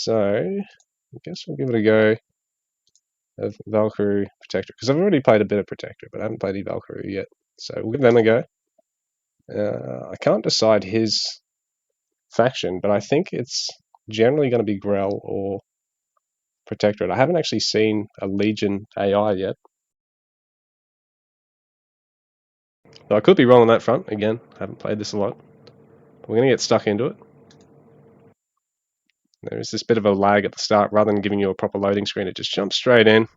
So, I guess we'll give it a go of Valkaru Protectorate, because I've already played a bit of Protectorate, but I haven't played the Valkaru yet. So we'll give them a go. I can't decide his faction, but I think it's generally going to be Grell or Protectorate. I haven't actually seen a Legion AI yet. So I could be wrong on that front. Again, I haven't played this a lot. But we're going to get stuck into it. There's this bit of a lag at the start. Rather than giving you a proper loading screen, it just jumps straight in.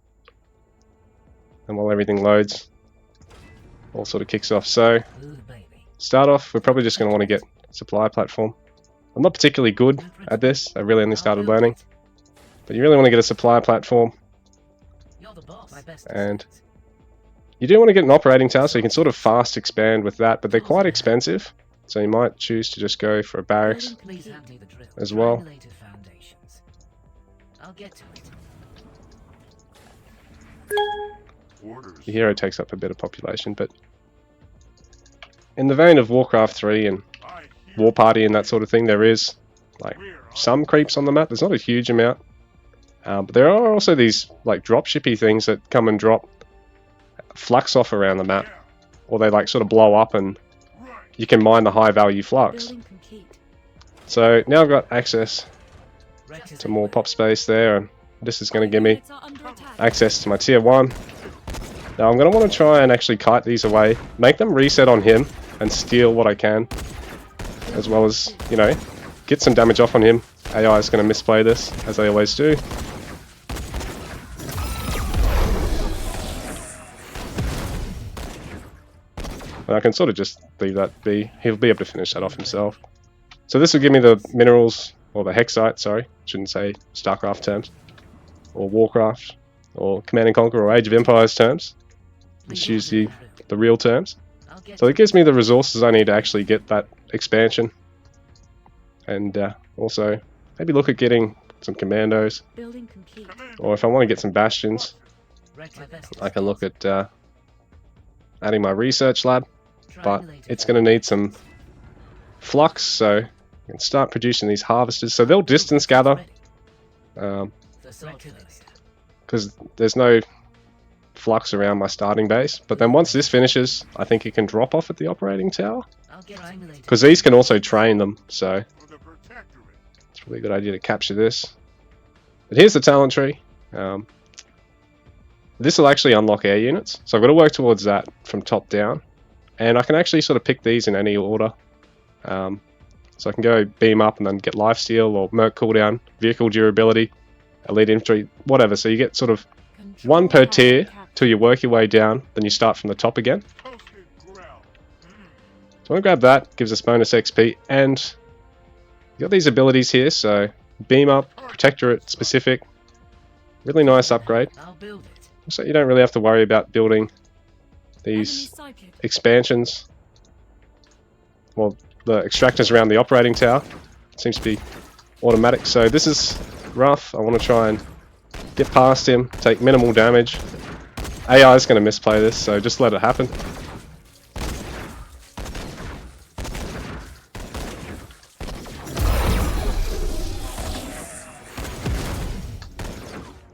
And while everything loads, all sort of kicks off. So, start off, we're probably just going to want to get a supply platform. I'm not particularly good at this. I really only started learning. But you really want to get a supply platform. And you do want to get an operating tower, so you can sort of fast expand with that, but they're quite expensive. So you might choose to just go for a barracks as well. The hero takes up a bit of population, but in the vein of Warcraft 3 and War Party and that sort of thing, there is like some creeps on the map. There's not a huge amount, but there are also these like dropshippy things that come and drop flux off around the map, or they like sort of blow up and you can mine the high value flux. So now I've got access to more pop space there, and this is going to give me access to my tier 1. Now I'm going to want to try and actually kite these away, make them reset on him and steal what I can, as well as, you know, get some damage off on him. AI is going to misplay this, as they always do. And I can sort of just leave that be. He'll be able to finish that off himself. So this will give me the minerals, or the hexite, sorry. Shouldn't say StarCraft terms. Or Warcraft, or Command & Conquer, or Age of Empires terms. Just use the real terms. So it gives me the resources I need to actually get that expansion. And also, maybe look at getting some commandos. Or if I want to get some bastions, I can look at adding my research lab. But it's going to need some flux, so I can start producing these harvesters. So they'll distance gather, because there's no flux around my starting base. But then once this finishes, I think it can drop off at the operating tower, because these can also train them, so it's really a good idea to capture this. But here's the talent tree. This will actually unlock air units, so I've got to work towards that from top down. And I can actually sort of pick these in any order. So I can go beam up and then get lifesteal, or merc cooldown, vehicle durability, elite infantry, whatever. So you get sort of one per tier till you work your way down, then you start from the top again. So I'm going to grab that, gives us bonus XP, and you got these abilities here, so beam up, Protectorate specific, really nice upgrade. So you don't really have to worry about building these expansions. Well, the extractors around the operating tower seems to be automatic, so this is rough. I want to try and get past him, take minimal damage. AI is going to misplay this, so just let it happen.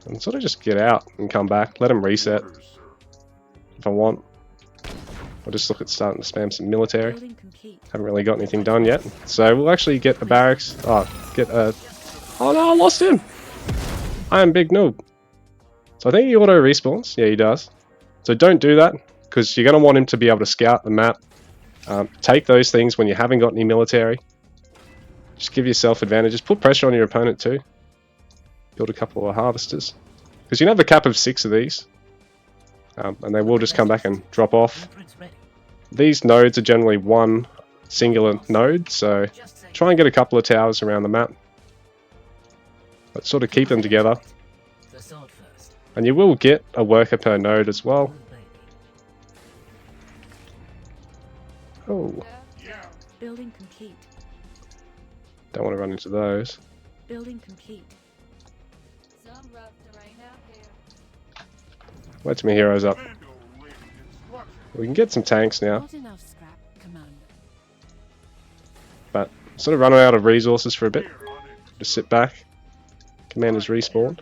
And sort of just get out and come back, let him reset if I want. I'll just look at starting to spam some military. Haven't really got anything done yet. So we'll actually get a barracks. Oh no, I lost him! I am big noob. So I think he auto respawns. Yeah, he does. So don't do that, because you're going to want him to be able to scout the map. Take those things when you haven't got any military. Just give yourself advantages. Put pressure on your opponent too. Build a couple of harvesters. Because you can have a cap of 6 of these. And they will just come back and drop off. These nodes are generally one singular node, so try and get a couple of towers around the map. But sort of keep them together. And you will get a worker per node as well. Oh. Building complete. Don't want to run into those. Building complete. Wait till my heroes up. We can get some tanks now. But sort of run out of resources for a bit. Just sit back. Commander's respawned.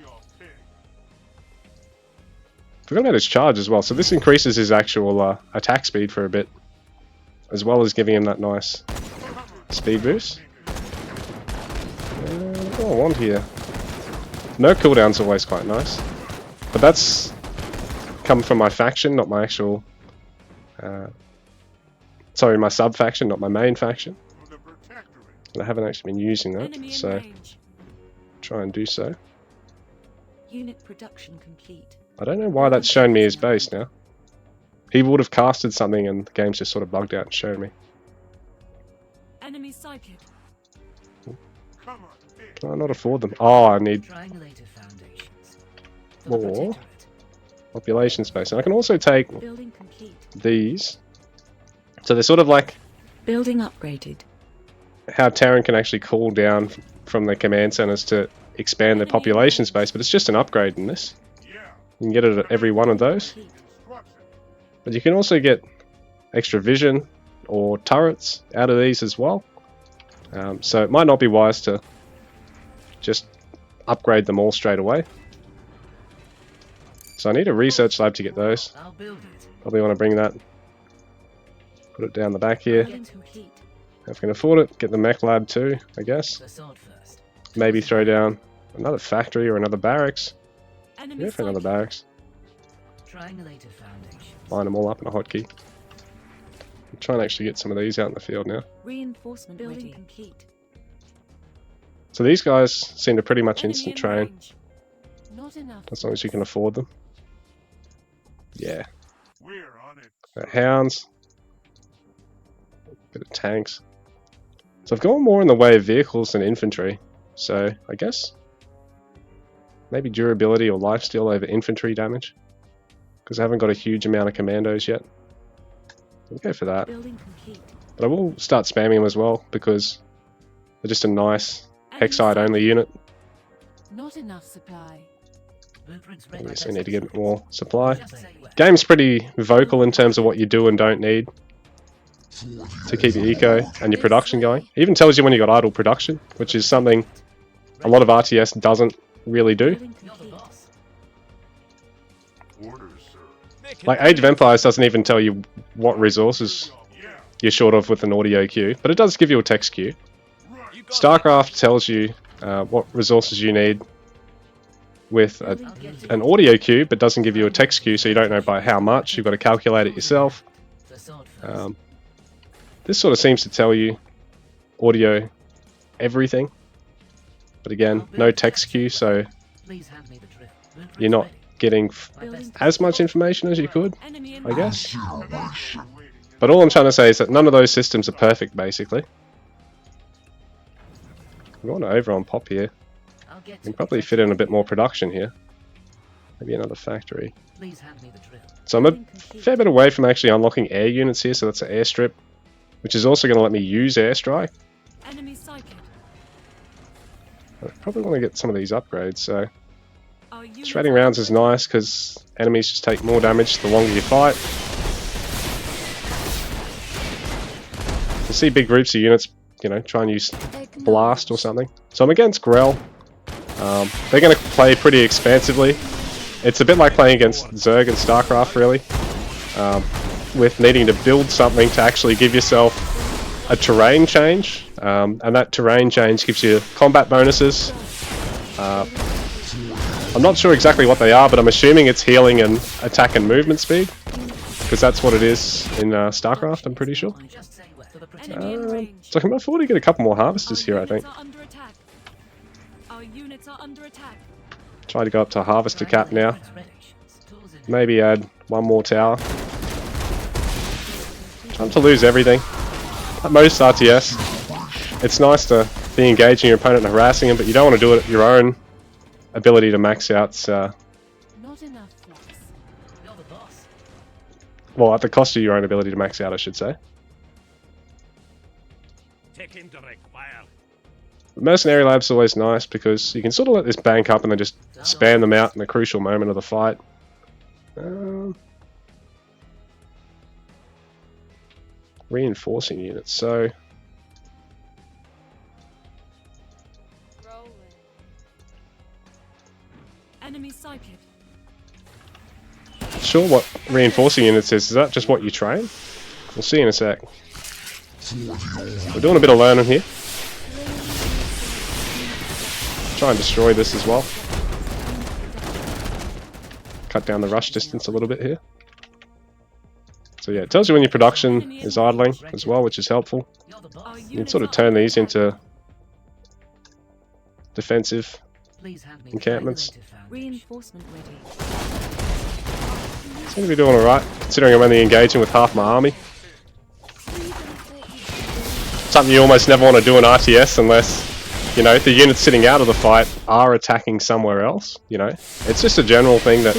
Forgot about his charge as well. So this increases his actual attack speed for a bit, as well as giving him that nice speed boost. What do I want here? No cooldown's always quite nice, but that's come from my faction, not my actual. Sorry, my sub faction, not my main faction. And I haven't actually been using that, so try and do so. Unit production complete. I don't know why that's shown me his base now. He would have casted something and the game's just sort of bugged out and showed me. Enemy sighted. Can I not afford them? Oh, I need more population space. And I can also take Building complete. these. So they're sort of like Building upgraded. how Terran can actually call down from the command centers to expand their population space, but it's just an upgrade in this. You can get it at every one of those. But you can also get extra vision or turrets out of these as well. So it might not be wise to just upgrade them all straight away. So I need a research lab to get those. Probably want to bring that. Put it down the back here. If we can afford it, get the mech lab too, I guess. Maybe throw down another factory or another barracks. Yeah, for another barracks. Line them all up in a hotkey. I'm trying to actually get some of these out in the field now. Reinforcement building complete. So these guys seem to pretty much instant train, Range. Not enough. as long as you can afford them. Yeah. Hounds. Bit of tanks. So I've gone more in the way of vehicles than infantry. So I guess maybe durability or lifesteal over infantry damage, because I haven't got a huge amount of commandos yet. We'll go for that. Building complete. But I will start spamming them as well, because they're just a nice Hexite only unit. Not enough supply. I guess we need to get more supply. Game's pretty vocal in terms of what you do and don't need to keep your eco and your production going. It even tells you when you got idle production, which is something a lot of RTS doesn't really do. Building complete. Like Age of Empires doesn't even tell you what resources you're short of with an audio queue, but it does give you a text queue. StarCraft tells you what resources you need with an audio queue, but doesn't give you a text queue, so you don't know by how much. You've got to calculate it yourself. This sort of seems to tell you audio everything, but again, no text queue, so you're not getting as much information as you could, Enemy in I guess. But all I'm trying to say is that none of those systems are perfect, basically. I'm going over on pop here. We can probably fit in a bit more production here. Maybe another factory. So I'm a fair bit away from actually unlocking air units here, so that's an airstrip, which is also going to let me use airstrike. Enemy sighted. I probably want to get some of these upgrades, so Our units shredding are rounds is nice because enemies just take more damage the longer you fight. You see big groups of units, you know, try and use blast or something. So I'm against Grell. They're going to play pretty expansively. It's a bit like playing against Zerg and StarCraft, really, with needing to build something to actually give yourself a terrain change, and that terrain change gives you combat bonuses. I'm not sure exactly what they are, but I'm assuming it's healing and attack and movement speed, because that's what it is in StarCraft, I'm pretty sure. Enemy in range. So I can afford to get a couple more harvesters here, I think. Our units are under attack. Our units are under attack. Try to go up to harvester cap now. Maybe add one more tower. Time to lose everything. At most RTS, it's nice to be engaging your opponent and harassing him, but you don't want to do it at your own ability to max out. Not enough flux. Well, at the cost of your own ability to max out, I should say. Mercenary Lab's always nice because you can sort of let this bank up and then just spam them out in the crucial moment of the fight. Reinforcing units, so Enemy sighted. Sure what reinforcing units is that just what you train? We'll see in a sec. We're doing a bit of learning here. Try and destroy this as well. Cut down the rush distance a little bit here. So yeah, it tells you when your production is idling as well, which is helpful. You can sort of turn these into defensive encampments. Reinforcement ready. Seem to be doing alright, considering I'm only engaging with half my army. Something you almost never want to do in RTS unless, you know, the units sitting out of the fight are attacking somewhere else, you know. It's just a general thing that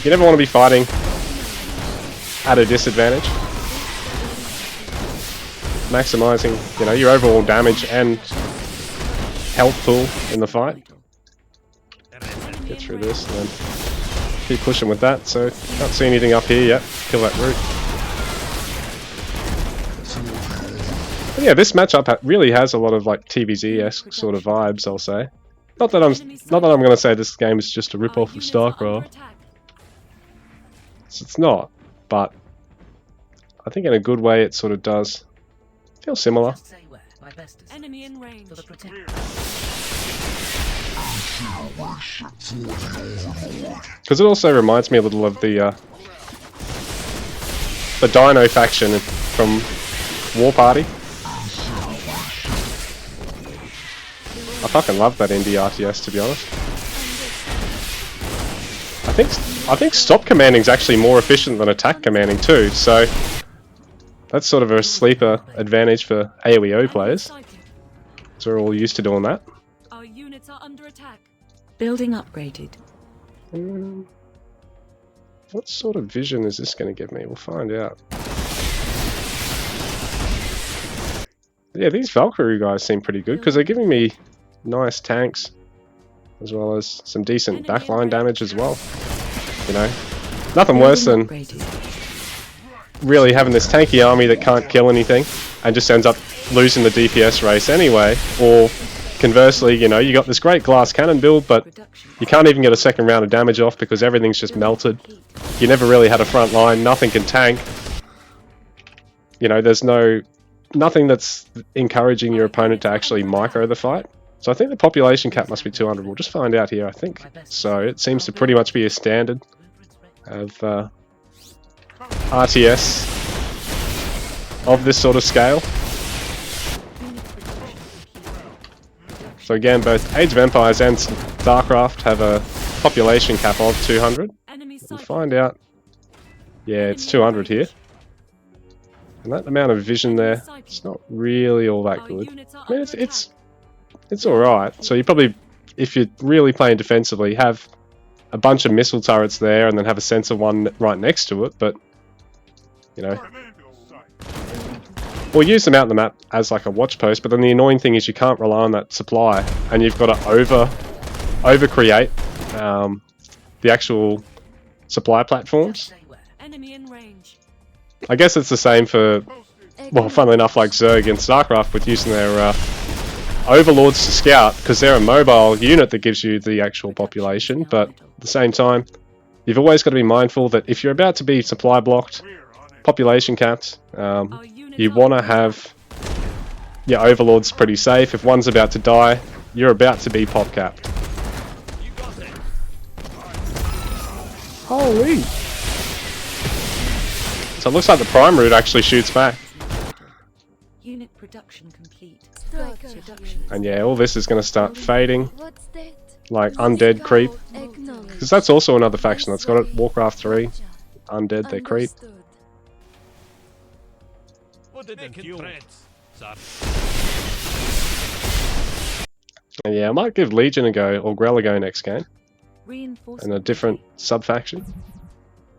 you never want to be fighting at a disadvantage. Maximising, you know, your overall damage and health pool in the fight. Get through this and then keep pushing with that. So, can't see anything up here yet. Kill that root. But yeah, this matchup really has a lot of like TVZ-esque sort of vibes, I'll say. Not that I'm going to say this game is just a rip-off of StarCraft. It's not, but I think in a good way it sort of does feel similar. Enemy in range. Because it also reminds me a little of the Dino faction from War Party. I fucking love that indie RTS, to be honest. I think stop commanding is actually more efficient than attack commanding too, so that's sort of a sleeper advantage for AoEO players. So we're all used to doing that. Our units are under attack. Building upgraded. What sort of vision is this going to give me? We'll find out. Yeah, these Valkaru guys seem pretty good because they're giving me nice tanks as well as some decent backline damage as well. You know, nothing worse than really having this tanky army that can't kill anything and just ends up losing the DPS race anyway, or conversely, you know, you got this great glass cannon build, but you can't even get a second round of damage off because everything's just melted. You never really had a front line, nothing can tank. You know, there's nothing that's encouraging your opponent to actually micro the fight. So I think the population cap must be 200. We'll just find out here, I think. So it seems to pretty much be a standard of RTS of this sort of scale. So again, both Age of Empires and StarCraft have a population cap of 200. We'll find out. Yeah, it's 200 here. And that amount of vision there, it's not really all that good. I mean, it's alright. So you probably, if you're really playing defensively, have a bunch of missile turrets there and then have a sensor one right next to it, but, you know, we'll use them out on the map as like a watch post, but then the annoying thing is you can't rely on that supply, and you've got to over-create the actual supply platforms. Enemy in range. I guess it's the same for, well, funnily enough, like Zerg and StarCraft with using their overlords to scout, because they're a mobile unit that gives you the actual population, but at the same time, you've always got to be mindful that if you're about to be supply blocked, population capped, you want to have your overlords pretty safe. If one's about to die, you're about to be pop capped. Holy! So it looks like the prime route actually shoots back. Unit production complete. And yeah, all this is going to start fading, like undead creep. Because that's also another faction that's got it, Warcraft 3. Undead, they creep. And yeah, I might give Legion a go, or Grell a go next game. In a different sub-faction.